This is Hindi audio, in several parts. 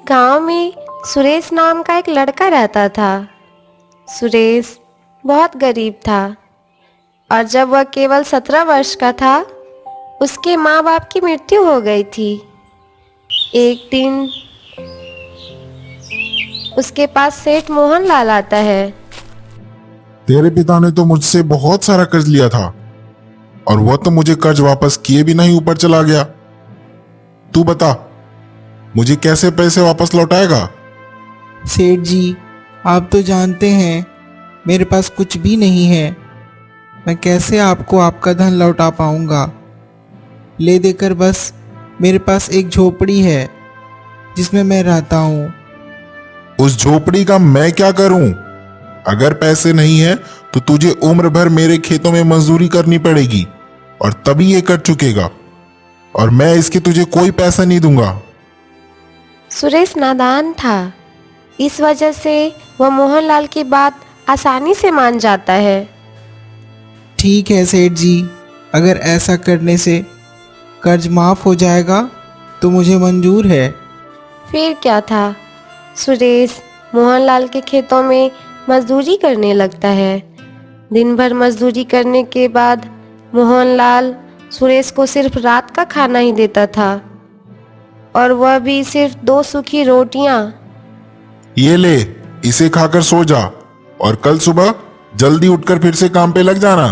गांव में सुरेश नाम का एक लड़का रहता था। सुरेश बहुत गरीब था और जब वह केवल 17 वर्ष का था, उसके माँ बाप की मृत्यु हो गई थी। एक दिन उसके पास सेठ मोहन लाल आता है। तेरे पिता ने तो मुझसे बहुत सारा कर्ज लिया था और वह तो मुझे कर्ज वापस किए भी नहीं ऊपर चला गया। तू बता, मुझे कैसे पैसे वापस लौटाएगा? सेठ जी, आप तो जानते हैं मेरे पास कुछ भी नहीं है। मैं कैसे आपको आपका धन लौटा पाऊंगा? ले देकर बस मेरे पास एक झोपड़ी है जिसमें मैं रहता हूँ। उस झोपड़ी का मैं क्या करूं? अगर पैसे नहीं है तो तुझे उम्र भर मेरे खेतों में मजदूरी करनी पड़ेगी और तभी ये कर चुकेगा, और मैं इसके तुझे कोई पैसा नहीं दूंगा। सुरेश नादान था, इस वजह से वह मोहनलाल की बात आसानी से मान जाता है। ठीक है सेठ जी, अगर ऐसा करने से कर्ज माफ़ हो जाएगा तो मुझे मंजूर है। फिर क्या था, सुरेश मोहनलाल के खेतों में मजदूरी करने लगता है। दिन भर मजदूरी करने के बाद मोहनलाल सुरेश को सिर्फ रात का खाना ही देता था, और वह भी सिर्फ 2 सूखी रोटियां। ये ले, इसे खाकर सो जा और कल सुबह जल्दी उठकर फिर से काम पे लग जाना।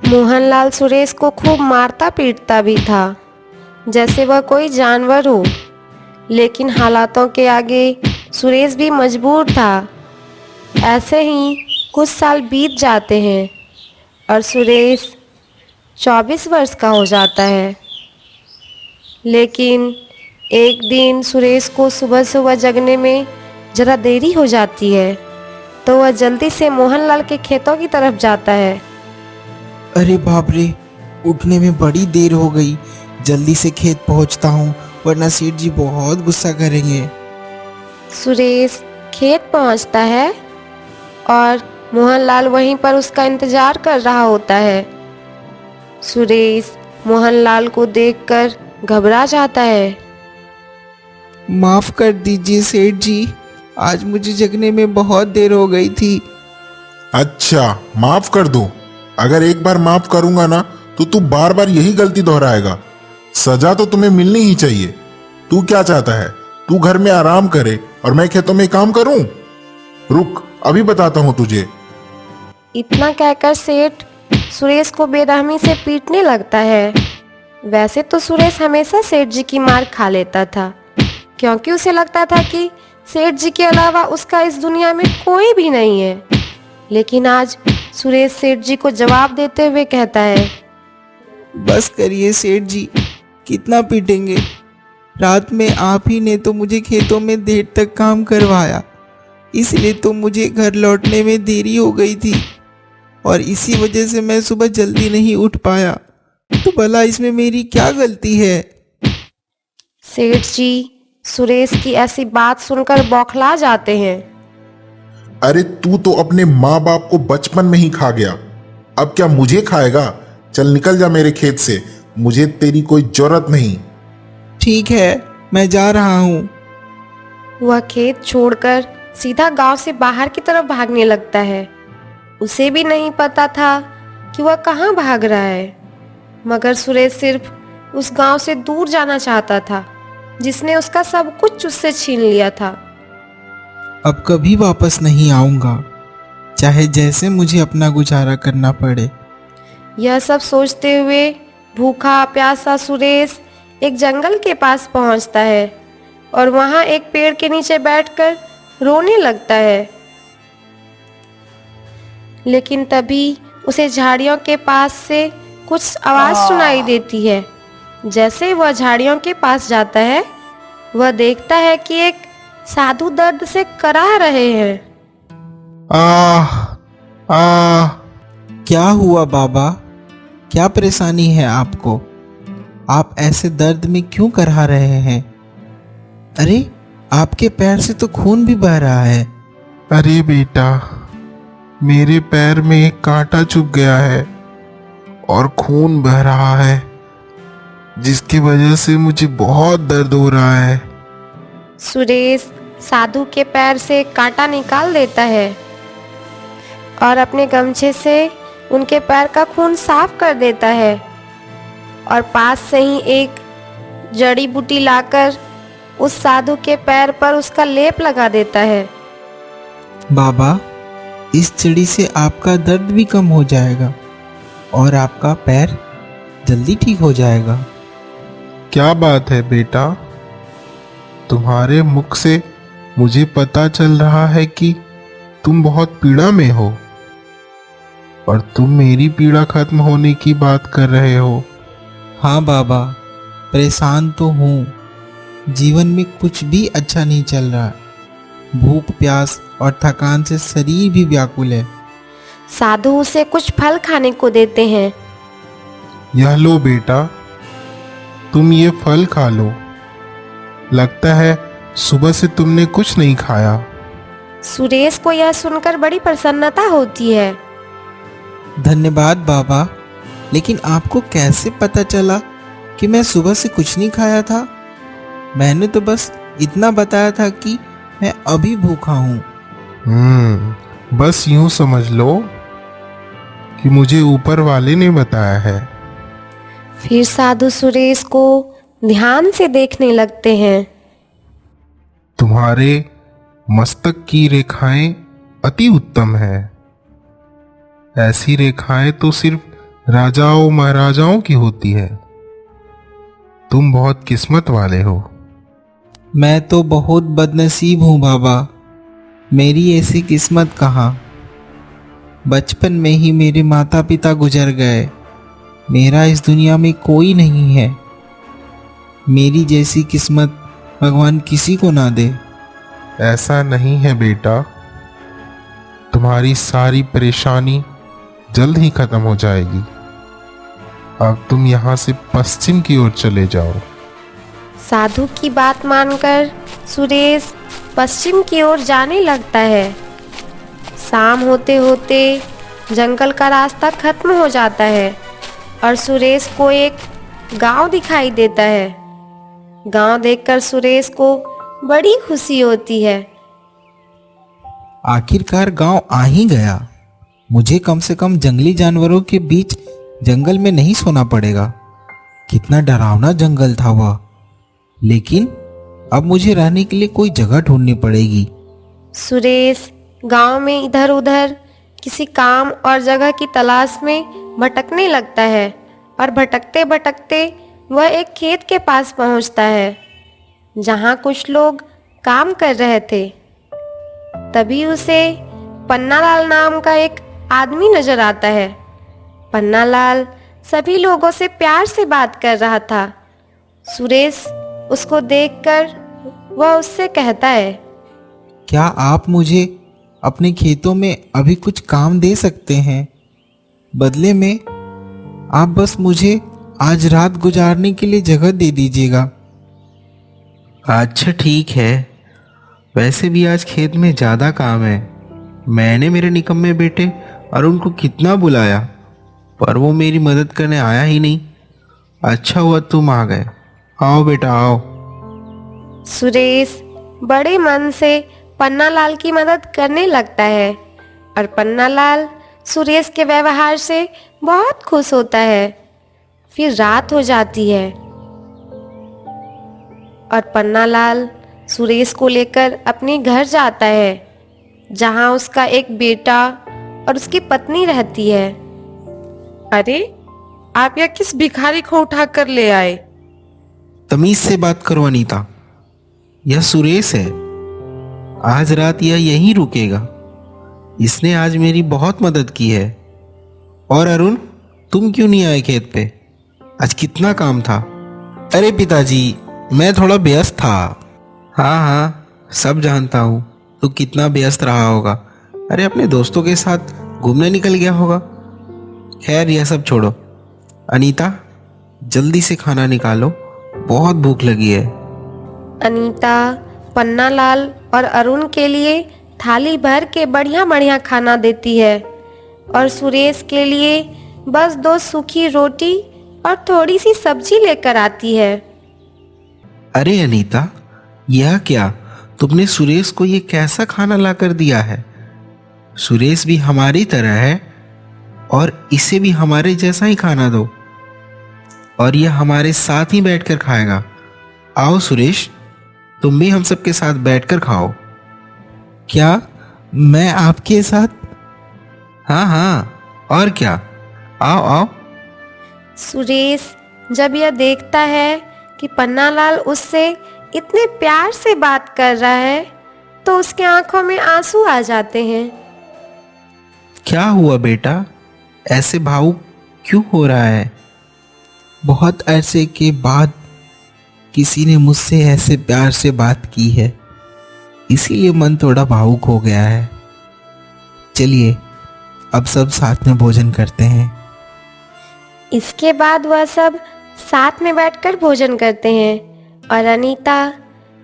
मोहनलाल सुरेश को खूब मारता पीटता भी था, जैसे वह कोई जानवर हो। लेकिन हालातों के आगे सुरेश भी मजबूर था। ऐसे ही कुछ साल बीत जाते हैं और सुरेश 24 वर्ष का हो जाता है। लेकिन एक दिन सुरेश को सुबह सुबह जगने में ज़रा देरी हो जाती है, तो वह जल्दी से मोहनलाल के खेतों की तरफ जाता है। अरे बाप रे, उठने में बड़ी देर हो गई। जल्दी से खेत पहुंचता हूँ वरना सेठ जी बहुत गुस्सा करेंगे। सुरेश खेत पहुंचता है और मोहनलाल वहीं पर उसका इंतजार कर रहा होता है। सुरेश मोहनलाल को देखकर घबरा जाता है। माफ़ कर दीजिए सेठ जी, आज मुझे जगने में बहुत देर हो गई थी। अच्छा, माफ कर दो। अगर एक बार माफ करूंगा ना तो तू बार बार यही गलती दोहराएगा। सजा तो तुम्हें मिलनी ही चाहिए। तू क्या चाहता है? तू घर में आराम करे और मैं खेतों में काम करूं? रुक, अभी बताता हूं तुझे। इतना कहकर सेठ सुरेश को बेरहमी से पीटने लगता है। वैसे तो सुरेश हमेशा सेठ जी की मार खा लेता था, क्योंकि उसे लगता था कि सेठ जी के अलावा उसका इस दुनिया में कोई भी नहीं है। लेकिन आज सुरेश सेठ जी को जवाब देते हुए कहता है, बस करिए सेठ जी, कितना पीटेंगे? रात में आप ही ने तो मुझे खेतों में देर तक काम करवाया, इसलिए तो मुझे घर लौटने में देरी हो गई थी और इसी वजह से मैं सुबह जल्दी नहीं उठ पाया। तो भला इसमें मेरी क्या गलती है? सेठ जी सुरेश की ऐसी बात सुनकर बौखला जाते हैं। अरे तू तो अपने माँ बाप को बचपन में ही खा गया, अब क्या मुझे खाएगा? चल निकल जा मेरे खेत से, मुझे तेरी कोई जरूरत नहीं। ठीक है, मैं जा रहा हूँ। वह खेत छोड़कर सीधा गांव से बाहर की तरफ भागने लगता है। उसे भी नहीं पता था कि वह कहाँ भाग रहा है, मगर सुरेश सिर्फ उस गांव से दूर जाना चाहता था जिसने उसका सब कुछ उससे छीन लिया था। अब कभी वापस नहीं आऊँगा, चाहे जैसे मुझे अपना गुजारा करना पड़े। यह सब सोचते हुए भूखा प्यासा सुरेश एक जंगल के पास पहुंचता है और वहां एक पेड़ के नीचे बैठकर रोने लगता है। लेकिन तभी उसे झाड़ियों के पास से कुछ आवाज सुनाई देती है। जैसे वह झाड़ियों के पास जाता है, वह देखता है कि एक साधु दर्द से कराह रहे हैं। आह आह, क्या हुआ बाबा? क्या परेशानी है आपको? आप ऐसे दर्द में क्यों कराह रहे हैं? अरे, आपके पैर से तो खून भी बह रहा है। अरे बेटा, मेरे पैर में एक कांटा चुभ गया है और खून बह रहा है, जिसकी वजह से मुझे बहुत दर्द हो रहा है। सुरेश साधु के पैर से कांटा निकाल देता है और अपने गमछे से उनके पैर का खून साफ कर देता है और पास से ही एक जड़ी बूटी लाकर उस साधु के पैर पर उसका लेप लगा देता है। बाबा, इस जड़ी से आपका दर्द भी कम हो जाएगा और आपका पैर जल्दी ठीक हो जाएगा। क्या बात है बेटा, तुम्हारे मुख से मुझे पता चल रहा है कि तुम बहुत पीड़ा में हो और तुम मेरी पीड़ा खत्म होने की बात कर रहे हो। हाँ बाबा, परेशान तो हूँ। जीवन में कुछ भी अच्छा नहीं चल रहा। भूख प्यास और थकान से शरीर भी व्याकुल है। साधु उसे कुछ फल खाने को देते हैं। यह लो बेटा, तुम ये फल खा लो। लगता है सुबह से तुमने कुछ नहीं खाया। सुरेश को यह सुनकर बड़ी प्रसन्नता होती है। धन्यवाद बाबा, लेकिन आपको कैसे पता चला कि मैं सुबह से कुछ नहीं खाया था? मैंने तो बस इतना बताया था कि मैं अभी भूखा हूँ। बस यूं समझ लो कि मुझे ऊपर वाले ने बताया है। फिर साधु सुरेश को ध्यान से देखने लगते हैं। तुम्हारे मस्तक की रेखाएं अति उत्तम है। ऐसी रेखाएं तो सिर्फ राजाओं महाराजाओं की होती है। तुम बहुत किस्मत वाले हो। मैं तो बहुत बदनसीब हूँ बाबा। मेरी ऐसी किस्मत कहाँ। बचपन में ही मेरे माता पिता गुजर गए। मेरा इस दुनिया में कोई नहीं है। मेरी जैसी किस्मत भगवान किसी को ना दे। ऐसा नहीं है बेटा, तुम्हारी सारी परेशानी जल्द ही खत्म हो जाएगी। अब तुम यहाँ से पश्चिम की ओर चले जाओ। साधु की बात मानकर सुरेश पश्चिम की ओर जाने लगता है। शाम होते होते जंगल का रास्ता खत्म हो जाता है और सुरेश को एक गांव दिखाई देता है। गांव देखकर सुरेश को बड़ी खुशी होती है। आखिरकार गांव आ ही गया। मुझे कम से कम जंगली जानवरों के बीच जंगल में नहीं सोना पड़ेगा। कितना डरावना जंगल था वह। लेकिन अब मुझे रहने के लिए कोई जगह ढूंढनी पड़ेगी। सुरेश गांव में इधर उधर किसी काम और जगह की तलाश में भटकने लगता है और भटकते भटकते वह एक खेत के पास पहुंचता है जहां कुछ लोग काम कर रहे थे। तभी उसे पन्नालाल नाम का एक आदमी नजर आता है। पन्नालाल सभी लोगों से प्यार से बात कर रहा था। सुरेश उसको देखकर वह उससे कहता है, क्या आप मुझे अपने खेतों में अभी कुछ काम दे सकते हैं? बदले में आप बस मुझे आज रात गुजारने के लिए जगह दे दीजिएगा। अच्छा ठीक है, वैसे भी आज खेत में ज़्यादा काम है। मैंने मेरे निकम्मे बेटे अरुण को कितना बुलाया पर वो मेरी मदद करने आया ही नहीं। अच्छा हुआ तुम आ गए। आओ बेटा आओ। सुरेश बड़े मन से पन्नालाल की मदद करने लगता है और पन्नालाल सुरेश के व्यवहार से बहुत खुश होता है। फिर रात हो जाती है और पन्नालाल सुरेश को लेकर अपने घर जाता है जहां उसका एक बेटा और उसकी पत्नी रहती है। अरे, आप यह किस भिखारी को उठा कर ले आए? तमीज से बात करो अनीता, यह सुरेश है। आज रात यह यहीं रुकेगा। इसने आज मेरी बहुत मदद की है। और अरुण, तुम क्यों नहीं आए खेत पे? आज कितना काम था। अरे पिताजी, मैं थोड़ा व्यस्त था। हाँ हाँ, सब जानता हूँ तू कितना व्यस्त रहा होगा। अरे अपने दोस्तों के साथ घूमने निकल गया होगा। खैर यह सब छोड़ो। अनीता, जल्दी से खाना निकालो, बहुत भूख लगी है। अनीता पन्नालाल और अरुण के लिए थाली भर के बढ़िया बढ़िया खाना देती है और सुरेश के लिए बस 2 सूखी रोटी और थोड़ी सी सब्जी लेकर आती है। अरे अनीता, यह क्या, तुमने सुरेश को ये कैसा खाना ला कर दिया है? सुरेश भी हमारी तरह है और इसे भी हमारे जैसा ही खाना दो और यह हमारे साथ ही बैठकर खाएगा। आओ सुरेश, तुम भी हम सबके साथ बैठकर खाओ। क्या मैं आपके साथ? हाँ हाँ, और क्या, आओ आओ। सुरेश जब यह देखता है कि पन्नालाल उससे इतने प्यार से बात कर रहा है तो उसके आंखों में आंसू आ जाते हैं। क्या हुआ बेटा, ऐसे भावुक क्यों हो रहा है? बहुत अरसे के बाद किसी ने मुझसे ऐसे प्यार से बात की है, इसीलिए मन थोड़ा भावुक हो गया है। चलिए अब सब साथ में भोजन करते हैं। इसके बाद वह सब साथ में बैठकर भोजन करते हैं और अनीता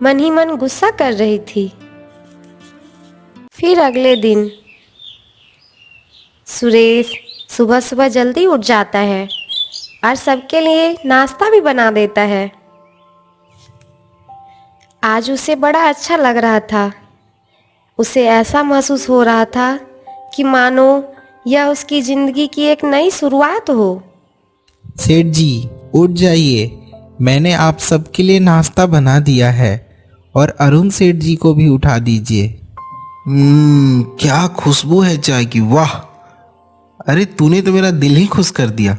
मन ही मन गुस्सा कर रही थी। फिर अगले दिन सुरेश सुबह सुबह जल्दी उठ जाता है और सबके लिए नाश्ता भी बना देता है। आज उसे बड़ा अच्छा लग रहा था। उसे ऐसा महसूस हो रहा था कि मानो यह उसकी जिंदगी की एक नई शुरुआत हो। सेठ जी उठ जाइए, मैंने आप सबके लिए नाश्ता बना दिया है और अरुण सेठ जी को भी उठा दीजिए। क्या खुशबू है चाय की, वाह! अरे तूने तो मेरा दिल ही खुश कर दिया।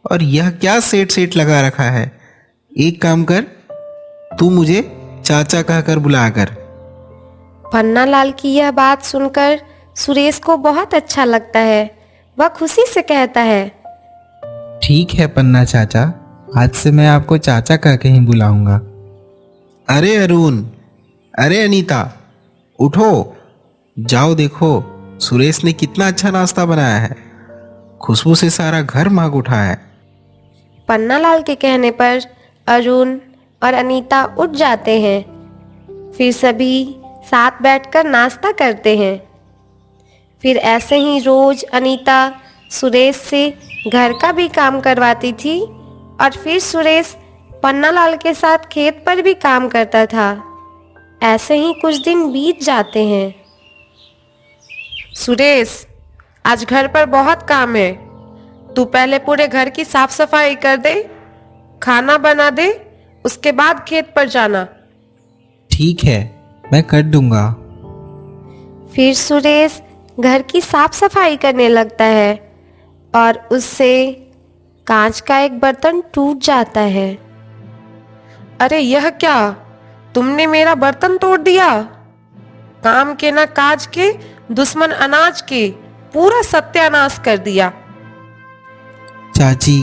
और यह क्या सेठ सेठ लगा रखा है? एक काम कर, तू मुझे चाचा कहकर बुलाया कर। पन्नालाल की यह बात सुनकर सुरेश को बहुत अच्छा लगता है। वह खुशी से कहता है, ठीक है पन्ना चाचा, आज से मैं आपको चाचा कह के ही बुलाऊंगा। अरे अरुण, अरे अनीता, उठो, जाओ देखो सुरेश ने कितना अच्छा नाश्ता बनाया है। खुशबू से सारा घर मांग उठा है। पन्नालाल के कहने पर अरुण और अनीता उठ जाते हैं। फिर सभी साथ बैठकर नाश्ता करते हैं। फिर ऐसे ही रोज अनीता सुरेश से घर का भी काम करवाती थी और फिर सुरेश पन्नालाल के साथ खेत पर भी काम करता था। ऐसे ही कुछ दिन बीत जाते हैं। सुरेश, आज घर पर बहुत काम है। तू पहले पूरे घर की साफ सफाई कर दे, खाना बना दे, उसके बाद खेत पर जाना। ठीक है, मैं कर दूंगा। फिर सुरेश घर की साफ सफाई करने लगता है और उससे कांच का एक बर्तन टूट जाता है। अरे यह क्या, तुमने मेरा बर्तन तोड़ दिया। काम के ना काज के, दुश्मन अनाज के, पूरा सत्यानाश कर दिया। चाची,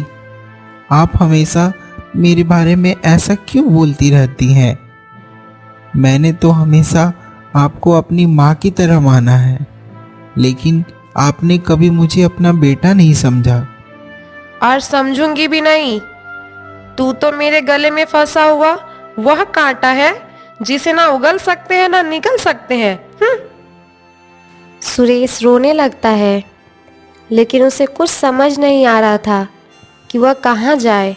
आप हमेशा मेरे बारे में ऐसा क्यों बोलती रहती हैं? मैंने तो हमेशा आपको अपनी माँ की तरह माना है, लेकिन आपने कभी मुझे अपना बेटा नहीं समझा। और समझूंगी भी नहीं। तू तो मेरे गले में फंसा हुआ वह कांटा है जिसे ना उगल सकते हैं ना निकल सकते हैं। सुरेश रोने लगता है, लेकिन उसे कुछ समझ नहीं आ रहा था कि वह कहाँ जाए।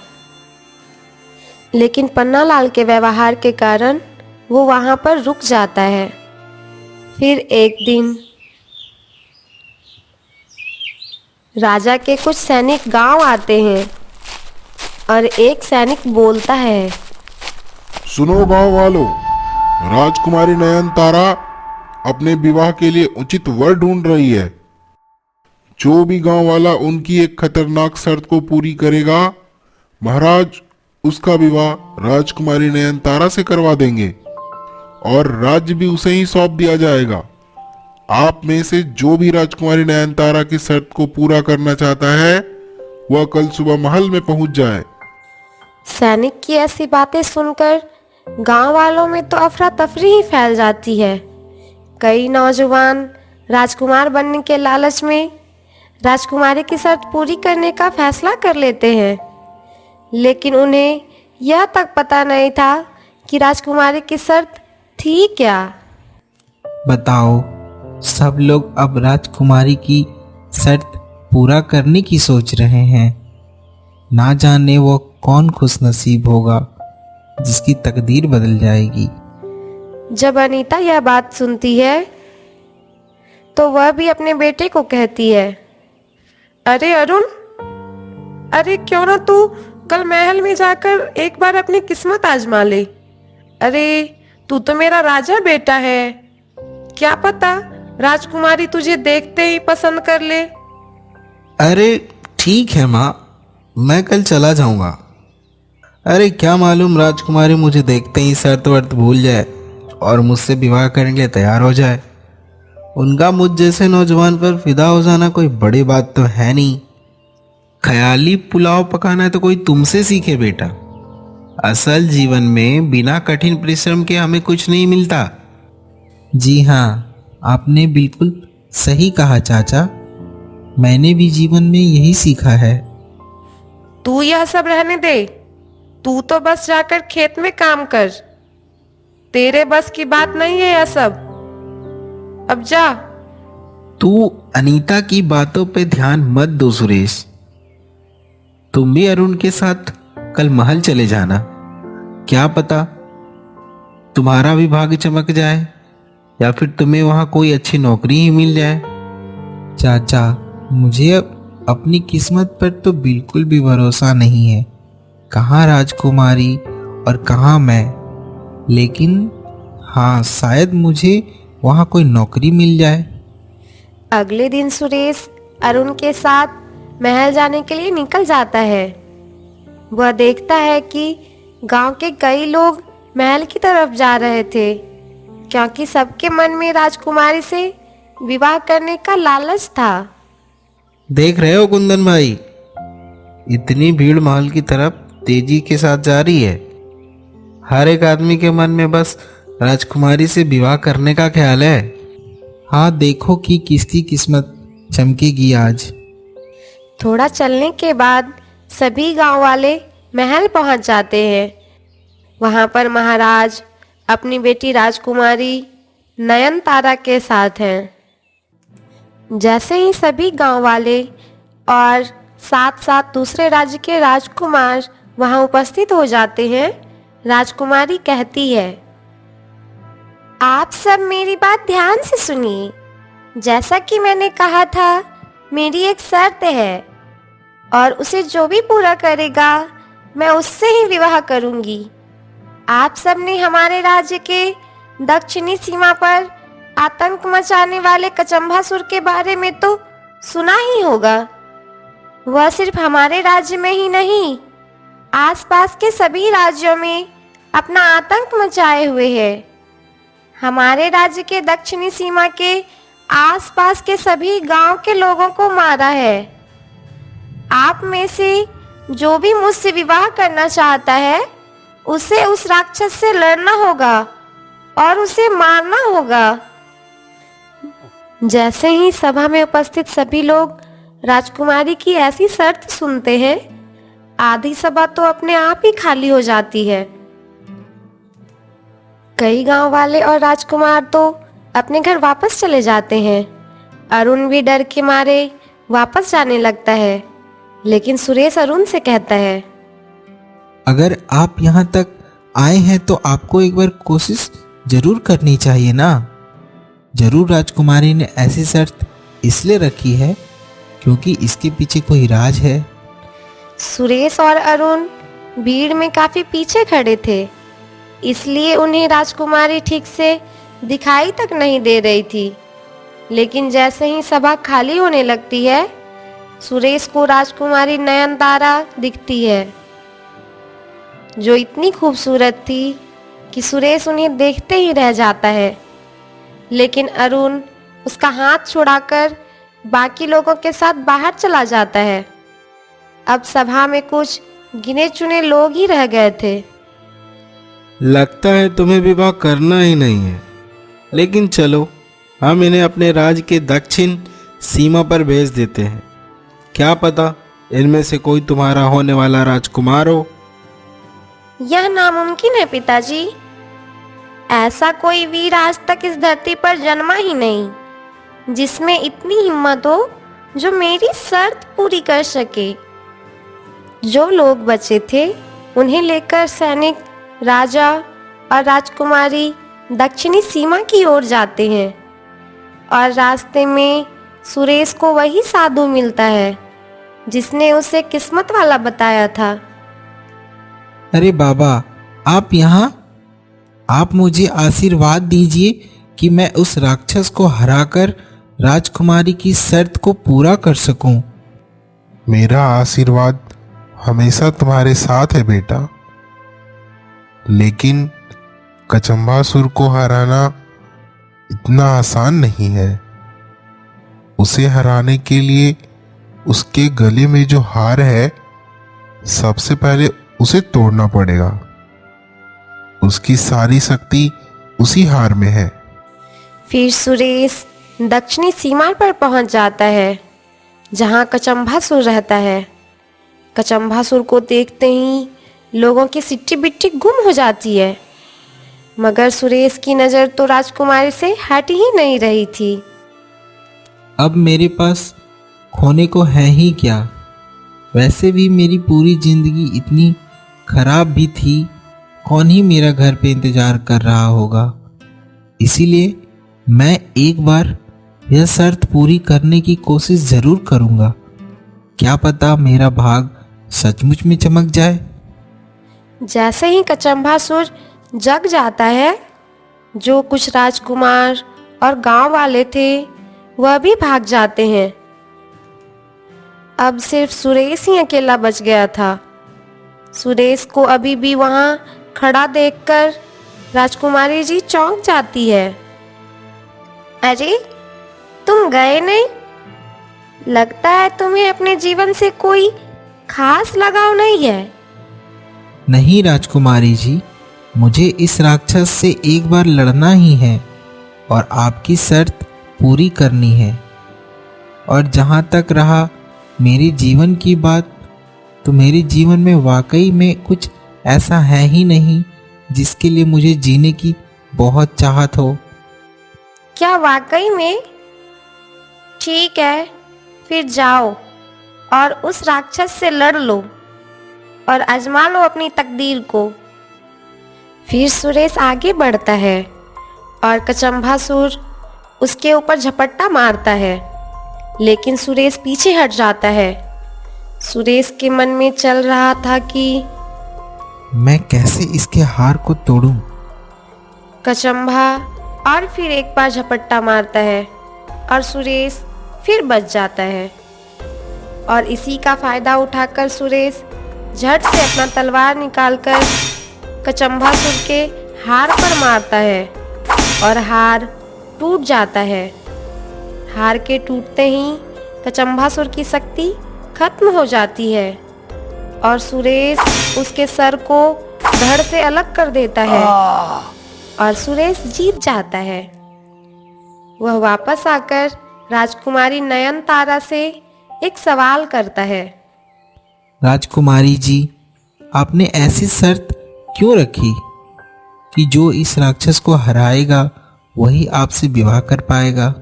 लेकिन पन्नालाल के व्यवहार के कारण वो वहाँ पर रुक जाता है। फिर एक दिन राजा के कुछ सैनिक गांव आते हैं और एक सैनिक बोलता है, सुनो गांव वालों, राजकुमारी नयनतारा अपने विवाह के लिए उचित वर ढूंढ रही है। जो भी गांव वाला उनकी एक खतरनाक शर्त को पूरी करेगा, महाराज उसका विवाह राजकुमारी नयनतारा से करवा देंगे और राज्य भी उसे ही सौंप दिया जाएगा। आप में से जो भी राजकुमारी नयनतारा की शर्त को पूरा करना चाहता है, वह कल सुबह महल में पहुंच जाए। सैनिक की ऐसी बातें सुनकर गांव वालों में तो अफरा तफरी ही फैल जाती है। कई नौजवान राजकुमार बनने के लालच में राजकुमारी की शर्त पूरी करने का फैसला कर लेते हैं, लेकिन उन्हें यह तक पता नहीं था कि राजकुमारी की शर्त थी क्या। बताओ, सब लोग अब राजकुमारी की शर्त पूरा करने की सोच रहे हैं। ना जाने वो कौन खुशनसीब होगा जिसकी तकदीर बदल जाएगी। जब अनीता यह बात सुनती है तो वह भी अपने बेटे को कहती है, अरे अरुण, अरे क्यों ना तू कल महल में जाकर एक बार अपनी किस्मत आजमा ले। अरे तू तो मेरा राजा बेटा है, क्या पता राजकुमारी तुझे देखते ही पसंद कर ले। अरे ठीक है माँ, मैं कल चला जाऊंगा। अरे क्या मालूम राजकुमारी मुझे देखते ही शर्त वर्त भूल जाए और मुझसे विवाह करने के लिए तैयार हो जाए। उनका मुझ जैसे नौजवान पर फिदा हो जाना कोई बड़ी बात तो है नहीं। ख्याली पुलाव पकाना तो कोई तुमसे सीखे बेटा। असल जीवन में बिना कठिन परिश्रम के हमें कुछ नहीं मिलता। जी हाँ, आपने बिल्कुल सही कहा चाचा, मैंने भी जीवन में यही सीखा है। तू यह सब रहने दे, तू तो बस जाकर खेत में काम कर। तेरे बस की बात नहीं है यह सब, अब जा। तू अनीता की बातों पे ध्यान मत दो सुरेश। तुम भी अरुण के साथ कल महल चले जाना, क्या पता तुम्हारा भी भाग्य चमक जाए या फिर तुम्हें वहां कोई अच्छी नौकरी ही मिल जाए। चाचा, मुझे अब अपनी किस्मत पर तो बिल्कुल भी भरोसा नहीं है, कहाँ राजकुमारी और कहाँ मैं। लेकिन हाँ, शायद मुझे वहाँ कोई नौकरी मिल जाए। अगले दिन सुरेश अरुण के साथ महल जाने के लिए निकल जाता है। वह देखता है कि गांव के कई लोग महल की तरफ जा रहे थे, क्योंकि सबके मन में राजकुमारी से विवाह करने का लालच था। देख रहे हो कुंदन भाई, इतनी भीड़ महल की तरफ तेजी के साथ जा रही है। हर एक आदमी के मन में बस राजकुमारी से विवाह करने का ख्याल है। हाँ, देखो कि किसकी किस्मत चमकेगी आज। थोड़ा चलने के बाद सभी गांव वाले महल पहुंच जाते हैं। वहां पर महाराज अपनी बेटी राजकुमारी नयनतारा के साथ हैं। जैसे ही सभी गांव वाले और साथ साथ दूसरे राज्य के राजकुमार वहां उपस्थित हो जाते हैं, राजकुमारी कहती है, आप सब मेरी बात ध्यान से सुनिए। जैसा कि मैंने कहा था, मेरी एक शर्त है और उसे जो भी पूरा करेगा मैं उससे ही विवाह करूंगी। आप सब ने हमारे राज्य के दक्षिणी सीमा पर आतंक मचाने वाले कचम्भासुर के बारे में तो सुना ही होगा। वह सिर्फ हमारे राज्य में ही नहीं, आसपास के सभी राज्यों में अपना आतंक मचाए हुए है। हमारे राज्य के दक्षिणी सीमा के आसपास के सभी गांव के लोगों को मारा है। आप में से जो भी मुझसे विवाह करना चाहता है, उसे उस राक्षस से लड़ना होगा और उसे मारना होगा। जैसे ही सभा में उपस्थित सभी लोग राजकुमारी की ऐसी शर्त सुनते हैं, आधी सभा तो अपने आप ही खाली हो जाती है। कई गांव वाले और राजकुमार तो अपने घर वापस चले जाते हैं। अरुण भी डर के मारे वापस जाने लगता है, लेकिन सुरेश अरुण से कहता है, अगर आप यहाँ तक आए हैं तो आपको एक बार कोशिश जरूर करनी चाहिए ना। जरूर राजकुमारी ने ऐसी शर्त इसलिए रखी है क्योंकि इसके पीछे कोई राज है। सुरेश और अरुण भीड़ में काफी पीछे खड़े थे, इसलिए उन्हें राजकुमारी ठीक से दिखाई तक नहीं दे रही थी। लेकिन जैसे ही सभा खाली होने लगती है, सुरेश को राजकुमारी नयनतारा दिखती है, जो इतनी खूबसूरत थी कि सुरेश उन्हें देखते ही रह जाता है। लेकिन अरुण उसका हाथ छुड़ाकर बाकी लोगों के साथ बाहर चला जाता है। अब सभा में कुछ गिने चुने लोग ही रह गए थे। लगता है तुम्हें विवाह करना ही नहीं है, लेकिन चलो हम इन्हें अपने राज्य के दक्षिण सीमा पर भेज देते हैं। क्या पता इनमें से कोई तुम्हारा होने वाला राजकुमार हो। यह नामुमकिन है पिताजी। ऐसा कोई वीर आज तक इस धरती पर जन्मा ही नहीं जिसमें इतनी हिम्मत हो जो मेरी शर्त पूरी कर सके। जो लोग बचे थे उन्हें लेकर सैनिक राजा और राजकुमारी दक्षिणी सीमा की ओर जाते हैं और रास्ते में सुरेश को वही साधु मिलता है जिसने उसे किस्मत वाला बताया था। अरे बाबा, आप यहाँ? आप मुझे आशीर्वाद दीजिए कि मैं उस राक्षस को हराकर राजकुमारी की शर्त को पूरा कर सकूं। मेरा आशीर्वाद हमेशा तुम्हारे साथ है बेटा, लेकिन कचम्बासुर को हराना इतना आसान नहीं है। उसे हराने के लिए उसके गले में जो हार है, सबसे पहले उसे तोड़ना पड़ेगा। उसकी सारी शक्ति उसी हार में है। फिर सुरेश दक्षिणी सीमा पर पहुंच जाता है जहां कचम्बासुर रहता है। कचम्बासुर को देखते ही लोगों की सिट्टी बिट्टी गुम हो जाती है, मगर सुरेश की नज़र तो राजकुमारी से हट ही नहीं रही थी। अब मेरे पास खोने को है ही क्या? वैसे भी मेरी पूरी जिंदगी इतनी खराब भी थी, कौन ही मेरा घर पे इंतजार कर रहा होगा। इसीलिए मैं एक बार यह शर्त पूरी करने की कोशिश ज़रूर करूँगा। क्या पता मेरा भाग सचमुच में चमक जाए। जैसे ही कचम्बासुर जग जाता है, जो कुछ राजकुमार और गांव वाले थे वह भी भाग जाते हैं। अब सिर्फ सुरेश ही अकेला बच गया था। सुरेश को अभी भी वहां खड़ा देखकर राजकुमारी जी चौंक जाती है। अरे, तुम गए नहीं? लगता है तुम्हें अपने जीवन से कोई खास लगाव नहीं है। नहीं राजकुमारी जी, मुझे इस राक्षस से एक बार लड़ना ही है और आपकी शर्त पूरी करनी है। और जहाँ तक रहा मेरे जीवन की बात, तो मेरे जीवन में वाकई में कुछ ऐसा है ही नहीं जिसके लिए मुझे जीने की बहुत चाहत हो। क्या वाकई में? ठीक है, फिर जाओ और उस राक्षस से लड़ लो और आजमा लो अपनी तकदीर को। फिर सुरेश आगे बढ़ता है और कचम्बासुर उसके ऊपर झपट्टा मारता है, लेकिन सुरेश पीछे हट जाता है। सुरेश के मन में चल रहा था कि मैं कैसे इसके हार को तोड़ूं। कचम्बा और फिर एक बार झपट्टा मारता है और सुरेश फिर बच जाता है। और इसी का फायदा उठाकर सुरेश झट से अपना तलवार निकालकर कचम्बासुर के हार पर मारता है और हार टूट जाता है। हार के टूटते ही कचम्बासुर की शक्ति खत्म हो जाती है और सुरेश उसके सर को धड़ से अलग कर देता है और सुरेश जीत जाता है। वह वापस आकर राजकुमारी नयनतारा से एक सवाल करता है। राजकुमारी जी, आपने ऐसी शर्त क्यों रखी कि जो इस राक्षस को हराएगा वही आपसे विवाह कर पाएगा?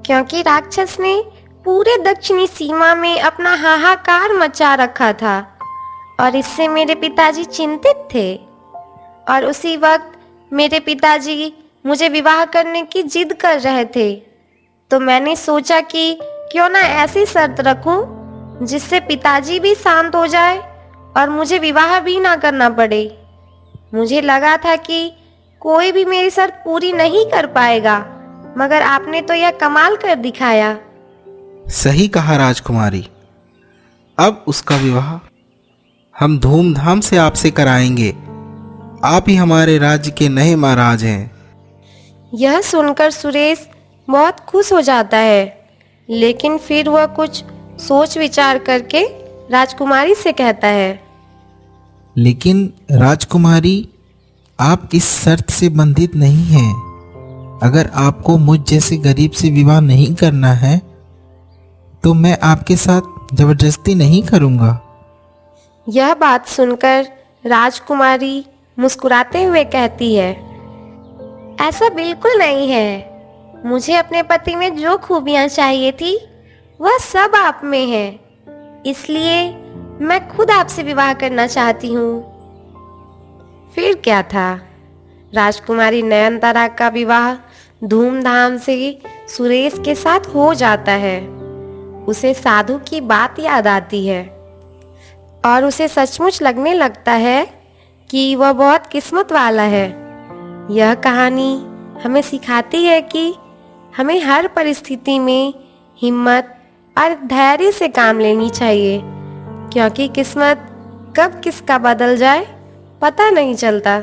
क्योंकि राक्षस ने पूरे दक्षिणी सीमा में अपना हाहाकार मचा रखा था और इससे मेरे पिताजी चिंतित थे। और उसी वक्त मेरे पिताजी मुझे विवाह करने की जिद कर रहे थे, तो मैंने सोचा कि क्यों ना ऐसी शर्त रखूं जिससे पिताजी भी शांत हो जाए और मुझे विवाह भी ना करना पड़े। मुझे लगा था कि कोई भी मेरी शर्त पूरी नहीं कर पाएगा, मगर आपने तो यह कमाल कर दिखाया। सही कहा राजकुमारी। अब उसका विवाह हम धूमधाम से आपसे कराएंगे। आप ही हमारे राज्य के नए महाराज हैं। यह सुनकर सुरेश बहुत खुश हो जाता है, लेकिन फिर वह कुछ सोच विचार करके राजकुमारी से कहता है। लेकिन राजकुमारी, आप इस शर्त से बंधित नहीं हैं। अगर आपको मुझ जैसे गरीब से विवाह नहीं करना है तो मैं आपके साथ जबरदस्ती नहीं करूँगा। यह बात सुनकर राजकुमारी मुस्कुराते हुए कहती है, ऐसा बिल्कुल नहीं है। मुझे अपने पति में जो खूबियां चाहिए थी वह सब आप में है, इसलिए मैं खुद आपसे विवाह करना चाहती हूँ। फिर क्या था, राजकुमारी नयनतारा का विवाह धूमधाम से सुरेश के साथ हो जाता है। उसे साधु की बात याद आती है और उसे सचमुच लगने लगता है कि वह बहुत किस्मत वाला है। यह कहानी हमें सिखाती है कि हमें हर परिस्थिति में हिम्मत और धैर्य से काम लेनी चाहिए, क्योंकि किस्मत कब किसका बदल जाए पता नहीं चलता।